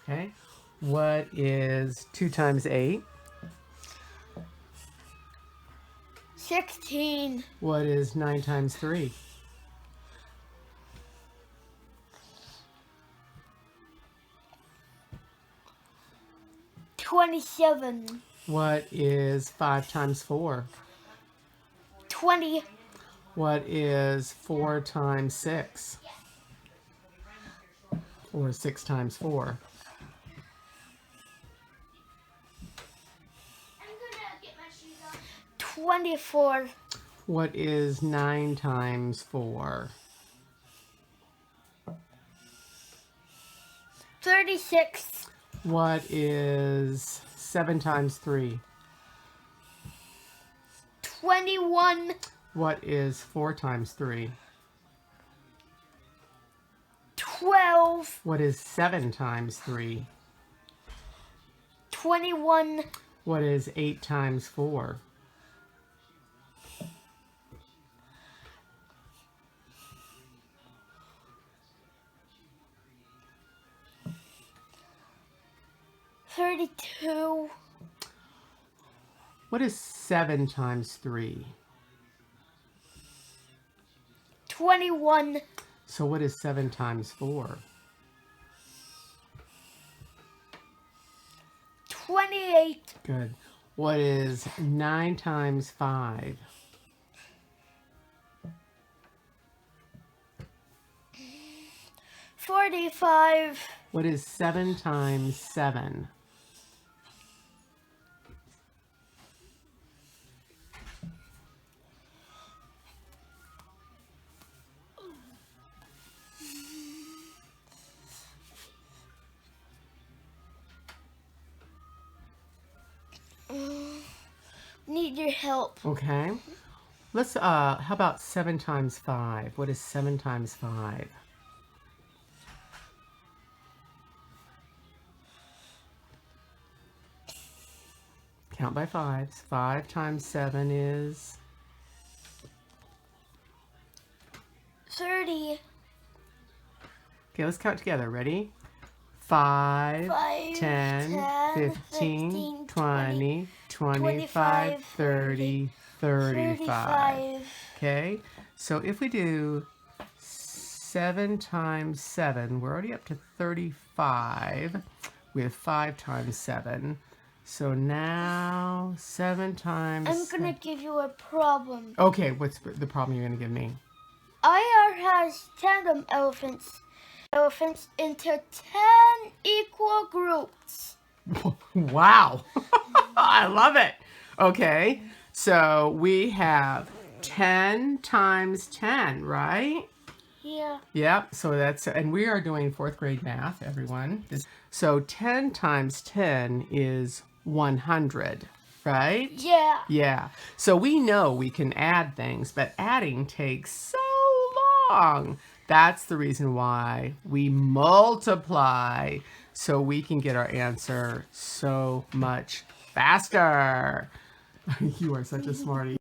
Okay. What is 2 times 8? 16. What is 9 times 3? 27. What is 5 times 4? 20. What is 4 times 6? Or 6 times 4? 24. What is 9 times 4? 36. What is 7 times 3? 21. What is 4 times 3? 12. What is 7 times 3? 21. What is 8 times 4? 32. What is 7 times 3? 21. So what is 7 times 4? 28. Good. What is 9 times 5? 45. What is 7 times 7? Need your help. Okay. Let's, how about 7 times 5? What is 7 times 5? Count by 5s. 5 times 7 is 30. Okay, let's count together. Ready? 5, 5, 10, 15, 20, 25, 30, 35. Okay, so if we do 7 times 7, we're already up to 35 with 5 times 7. So now 7 times... I'm going to give you a problem. Okay, what's the problem you're going to give me? IR has tandem elephants into 10 equal groups. Wow. I love it. Okay, so we have 10 times 10, right? Yeah. Yep, so that's, and we are doing 4th grade math, everyone. So 10 times 10 is 100, right? Yeah. Yeah, so we know we can add things, but adding takes so long. That's the reason why we multiply, so we can get our answer so much faster. You are such a smarty.